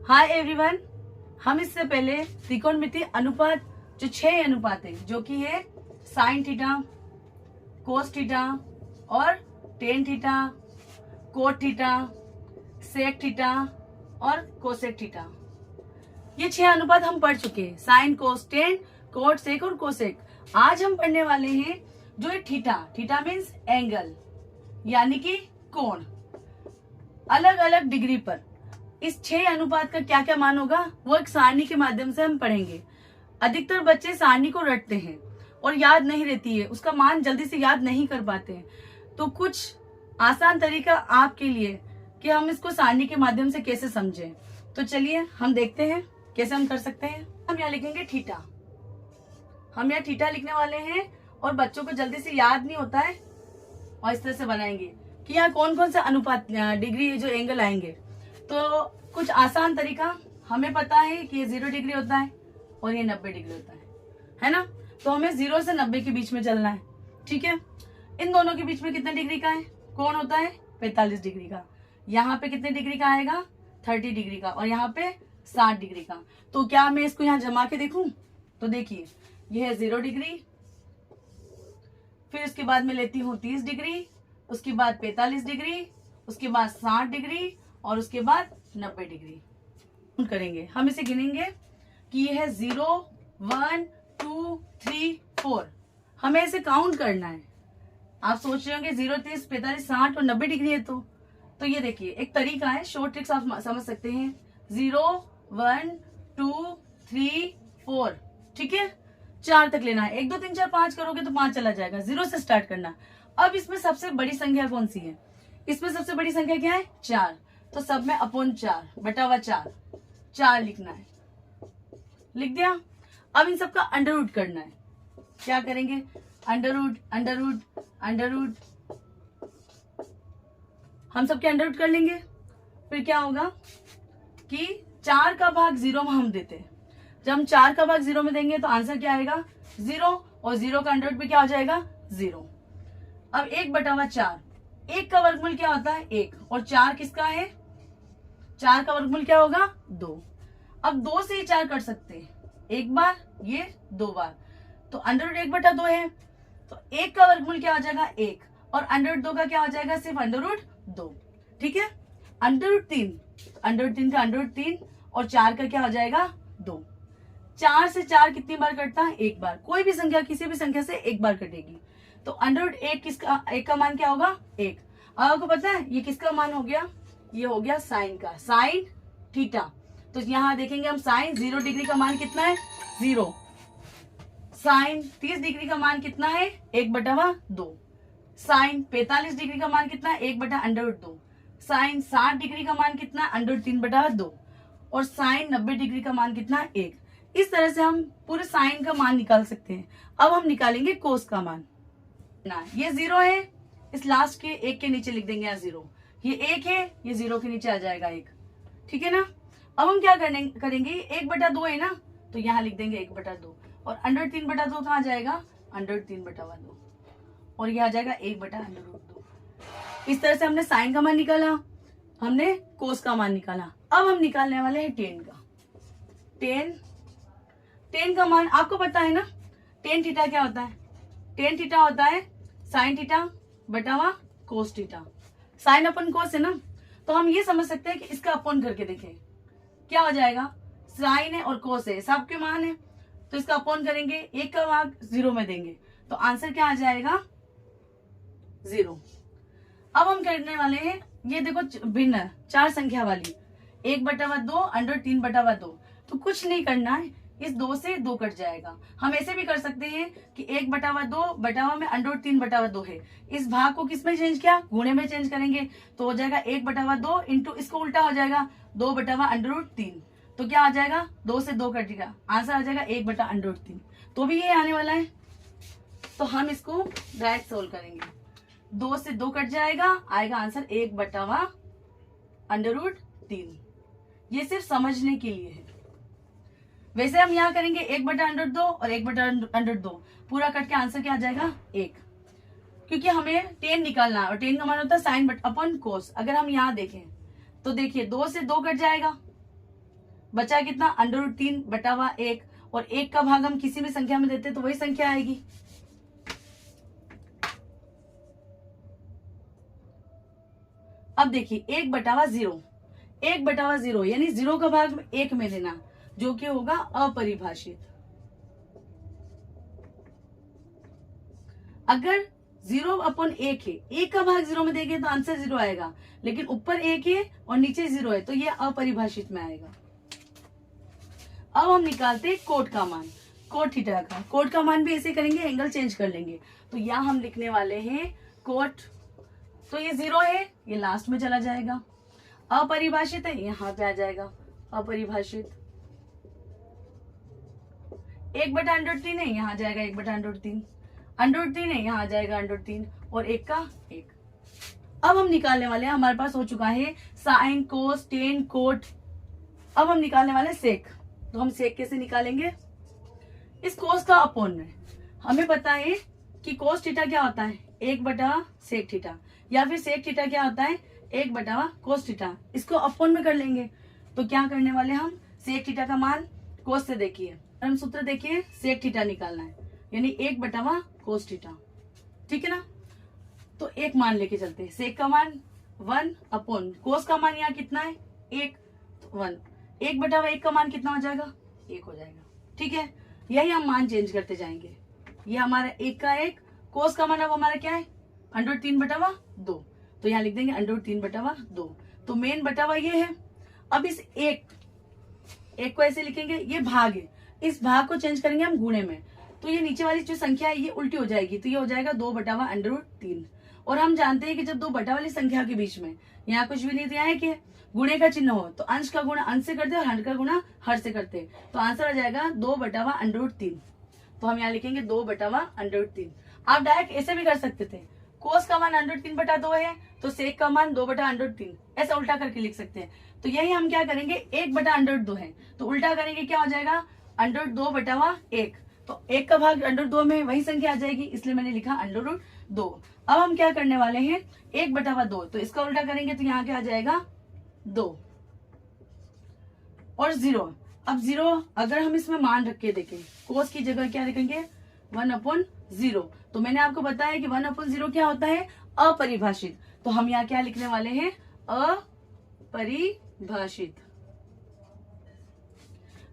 Hi everyone. हम इससे पहले त्रिकोणमितीय अनुपात जो 6 अनुपात है, जो कि है साइन थीटा, कोस थीटा और tan theta, cot theta, sec theta और कोसेक थीटा, ये 6 अनुपात हम पढ़ चुके हैं। Sine, cos, tan, cot, sec और कोसेक। आज हम पढ़ने वाले हैं जो है थीटा। थीटा मीन्स एंगल, यानी कि कोण। अलग अलग डिग्री पर इस 6 अनुपात का क्या क्या मान होगा वो एक सारणी के माध्यम से हम पढ़ेंगे। अधिकतर बच्चे सारणी को रटते हैं और याद नहीं रहती है, उसका मान जल्दी से याद नहीं कर पाते हैं। तो कुछ आसान तरीका आपके लिए कि हम इसको सारणी के माध्यम से कैसे समझें। तो चलिए हम देखते हैं कैसे हम कर सकते हैं। हम यहाँ लिखेंगे थीटा। हम यहाँ थीटा लिखने वाले हैं और बच्चों को जल्दी से याद नहीं होता है, और इस तरह से बनाएंगे कि यहाँ कौन कौन सा अनुपात डिग्री है जो एंगल आएंगे। तो कुछ आसान तरीका, हमें पता है कि ये 0 डिग्री होता है और ये 90 डिग्री होता है ना। तो हमें 0 से 90 के बीच में चलना है, ठीक है। इन दोनों के बीच में कितने डिग्री का है कौन होता है? 45 डिग्री का। यहाँ पे कितने डिग्री का आएगा? 30 डिग्री का। और यहाँ पे 60 डिग्री का। तो क्या मैं इसको यहाँ जमा के देखूं? तो देखिए ये है 0 डिग्री, फिर उसके बाद मैं लेती हूँ 30 डिग्री, उसके बाद 45 डिग्री, उसके बाद 60 डिग्री और उसके बाद 90 डिग्री करेंगे। हम इसे गिनेंगे कि ये है 0, 1, 2, 3, 4। हमें इसे काउंट करना है। आप सोच रहे होंगे 0, 30, 45, 60 और 90 डिग्री है। तो ये देखिए एक तरीका है, शॉर्ट ट्रिक्स आप समझ सकते हैं। 0, 1, 2, 3, 4, ठीक है। 4 तक लेना है। 1, 2, 3, 4, 5 करोगे तो 5 चला जाएगा। 0 से स्टार्ट करना। अब इसमें सबसे बड़ी संख्या कौन सी है? इसमें सबसे बड़ी संख्या क्या है? 4। तो सब में अपॉन 4 बटा हुआ 4 लिखना है। लिख दिया। अब इन सबका अंडर रूट करना है। क्या करेंगे? Under root, under root, under root. हम सबके अंडर रूट कर लेंगे। फिर क्या होगा कि 4 का भाग 0 में हम देते हैं। जब हम 4 का भाग 0 में देंगे तो आंसर क्या आएगा? 0। और 0 का अंडर रूट भी क्या हो जाएगा? 0। अब 1 बटा हुआ 4। 1 का वर्गमूल क्या होता है? 1। और 4 किसका है? 4 का वर्गमूल क्या होगा? 2। अब 2 से ही 4 कर सकते हैं, एक बार, ये 2 बार। तो अंडर रूट 1 बटा 2 है। तो 1 का वर्गमूल क्या हो जाएगा? 1। और अंडर रूट 2 का क्या हो जाएगा? सिर्फ अंडर रूट 2, ठीक है। अंडर रूट 3, अंडर रूट 3 का अंडर रूट 3 और 4 का क्या हो जाएगा? 2। 4 से 4 कितनी बार कटता है? एक बार। कोई भी संख्या किसी भी संख्या से एक बार कटेगी। तो अंडर रूट 1 किसका? 1 का मान क्या होगा? 1। अब आपको पता है ये किसका मान हो गया? ये हो गया साइन का, साइन थीटा। तो यहाँ देखेंगे हम साइन 0 डिग्री का मान कितना है? 0। साइन 30 डिग्री का मान कितना है? 1 बटा 2। साइन 45 डिग्री का मान कितना है? 1 बटा अंडर रूट 2। साइन 60 डिग्री का मान कितना है? अंडर रूट 3 बटा 2। और साइन 90 डिग्री का मान कितना है? 1। इस तरह से हम पूरे साइन का मान निकाल सकते हैं। अब हम निकालेंगे कोस का मान। ये 0 है, इस लास्ट के 1 के नीचे लिख देंगे यहाँ 0। ये 1 है, ये 0 के नीचे आ जाएगा 1, ठीक है ना। अब हम क्या करेंगे? 1 बटा 2 है ना, तो यहाँ लिख देंगे 1 बटा 2। और अंडर 3 बटा 2 कहाँ जाएगा? अंडर 3 बटा 2। और ये आ जाएगा 1 बटा अंडर रूट 2। इस तरह से हमने साइन का मान निकाला, हमने कोस का मान निकाला। अब हम निकालने वाले हैं टेन का। टेन का मान आपको पता है ना। टेन थीटा क्या होता है? टेन थीटा होता है साइन थीटा बटा हुआ कोस थीटा। साइन अपन कोस है ना, तो हम ये समझ सकते हैं कि इसका अपन करके देखें क्या हो जाएगा। साइन है और कोस है, सबके मान है, तो इसका अपन करेंगे, 1 का भाग 0 में देंगे तो आंसर क्या आ जाएगा? 0। अब हम करने वाले हैं, ये देखो भिन्न 4 संख्या वाली, 1 बटा 2 अंडर 3 बटा 2। तो कुछ नहीं करना है, इस 2 से 2 कट जाएगा। हम ऐसे भी कर सकते हैं कि 1 बटा 2 बटा में अंडर 3 बटा 2 है, इस भाग को किस में चेंज किया? गुणे में चेंज करेंगे तो हो जाएगा 1 बटा 2 इंटू, इसको उल्टा हो जाएगा 2 बटा अंडर रूट 3। तो क्या आ जाएगा? 2 से 2 कटेगा, आंसर आ जाएगा 1 बटा अंडर रूट 3। तो भी ये आने वाला है, तो हम इसको डायरेक्ट सोल्व करेंगे। 2 से 2 कट जाएगा, आएगा आंसर 1 बटा अंडर रूट 3। ये सिर्फ समझने के लिए है। वैसे हम यहाँ करेंगे 1 बटा अंडर 2 और 1 बटा अंडर 2, पूरा कट के आंसर क्या आ जाएगा? 1। क्योंकि हमें टेन निकालना है और टेन का मान होता है साइन बट अपन कोस। अगर हम यहाँ देखें तो देखिए 2 से 2 कट जाएगा, बचा कितना, √3 बटा हुआ 1, और 1 का भाग हम किसी भी संख्या में देते तो वही संख्या आएगी। अब देखिए 1 बटा हुआ 0, 1 बटा हुआ 0 यानी 0 का भाग 1 में देना, जो कि होगा अपरिभाषित। अगर 0/1 है, 1 का भाग 0 में देंगे तो आंसर 0 आएगा, लेकिन ऊपर 1 है और नीचे 0 है तो ये अपरिभाषित में आएगा। अब हम निकालते हैं कोट का मान, कोट थीटा का। कोट का मान भी ऐसे करेंगे, एंगल चेंज कर लेंगे। तो यहाँ हम लिखने वाले हैं कोट, तो ये 0 है, ये लास्ट में चला जाएगा। अपरिभाषित है, यहाँ पे आ जाएगा अपरिभाषित। 1/√3 है, यहाँ आ जाएगा 1/√3। √3 है, यहाँ आ जाएगा √3, और 1 का 1। अब हम निकालने वाले हैं, हमारे पास हो चुका है साइन, कोस, टेन, कोट। अब हम निकालने वाले हैं सेक। तो हम सेक कैसे निकालेंगे, इस कोस का अपोन में। हमें पता है कि कोस थीटा क्या होता है, 1/सेक थीटा, या फिर सेक थीटा क्या होता है, 1/कोस थीटा। इसको अपोन में कर लेंगे। तो क्या करने वाले हम, सेक थीटा का मान कोस से देखिए, हम सूत्र देखिए, सेक थीटा निकालना है, यानी 1/कोस थीटा, ठीक है ना। तो एक मान लेके चलते हैं, सेक का मान 1 कोस का मान यहाँ कितना है 1, तो 1, 1/1 का मान कितना हो जाएगा, 1 हो जाएगा, ठीक है। यही हम मान चेंज करते जाएंगे। ये हमारा 1 का 1, कोस का मान अब हमारा क्या है, √3/2, तो यहाँ लिख देंगे √3/2। तो मेन बटा ये है। अब इस एक को ऐसे लिखेंगे, ये भाग है, इस भाग को चेंज करेंगे हम गुणे में, तो ये नीचे वाली जो संख्या है ये उल्टी हो जाएगी, तो ये हो जाएगा 2/√3। और हम जानते हैं कि जब दो बटा वाली संख्या के बीच में यहाँ कुछ भी नहीं दिया है कि गुणे का चिन्ह हो, तो अंश का गुणा अंश से करते हैं और हर का गुणा हर से करते हैं, तो आंसर आ जाएगा 2/√3। तो हम यहाँ लिखेंगे 2/√3। आप डायरेक्ट ऐसे भी कर सकते थे, कोस का मान √3/2 है तो सेक का मान 2/√3, ऐसा उल्टा करके लिख सकते हैं। तो यही हम क्या करेंगे, 1/√2 है तो उल्टा करेंगे, क्या हो जाएगा √2/1। तो 1 का भाग √2 में वही संख्या आ जाएगी, इसलिए मैंने लिखा √2। अब हम क्या करने वाले हैं, 1/2, तो इसका उल्टा करेंगे तो यहाँ क्या आ जाएगा 2 और 0। अब 0 अगर हम इसमें मान रख के देखें, कोस की जगह क्या लिखेंगे 1/0। तो मैंने आपको बताया कि 1/0 क्या होता है, अपरिभाषित। तो हम यहाँ क्या लिखने वाले हैं, अपरिभाषित।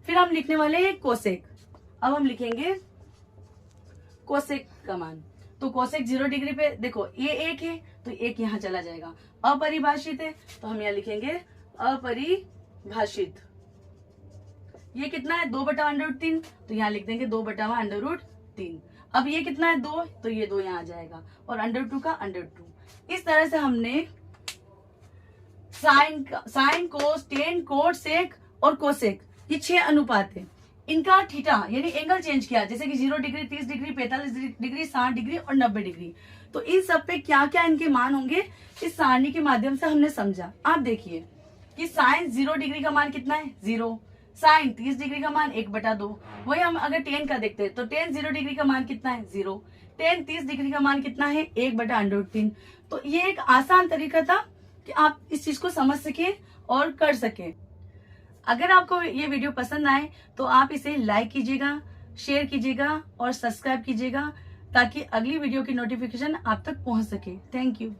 फिर हम लिखने वाले हैं कोसेक। अब हम लिखेंगे कोसेक का मान। तो कोसेक 0 डिग्री पे देखो ये 1 है तो 1 यहाँ चला जाएगा, अपरिभाषित है तो हम यहाँ लिखेंगे अपरिभाषित। ये कितना है 2/√3, तो यहाँ लिख देंगे 2/√3। अब ये कितना है 2, तो ये 2 यहाँ आ जाएगा, और √2 का √2। इस तरह से हमने sign, cos, tan, cot, sec और कोसेक, ये 6 अनुपात है, इनका थीटा यानी एंगल चेंज किया, जैसे कि 0 डिग्री, 30 डिग्री, 45 डिग्री, 60 डिग्री और 90 डिग्री। तो इन सब पे क्या क्या इनके मान होंगे, इस सारणी के माध्यम से हमने समझा। आप देखिए कि साइन 0 डिग्री का मान कितना है 0, साइन 30 डिग्री का मान 1/2। वही हम अगर टेन का देखते हैं तो टेन 0 डिग्री का मान कितना है 0, टेन 30 डिग्री का मान कितना है 1/√3। तो ये एक आसान तरीका था कि आप इस चीज को समझ सके और कर सके। अगर आपको ये वीडियो पसंद आए तो आप इसे लाइक कीजिएगा, शेयर कीजिएगा और सब्सक्राइब कीजिएगा, ताकि अगली वीडियो की नोटिफिकेशन आप तक पहुंच सके। Thank you.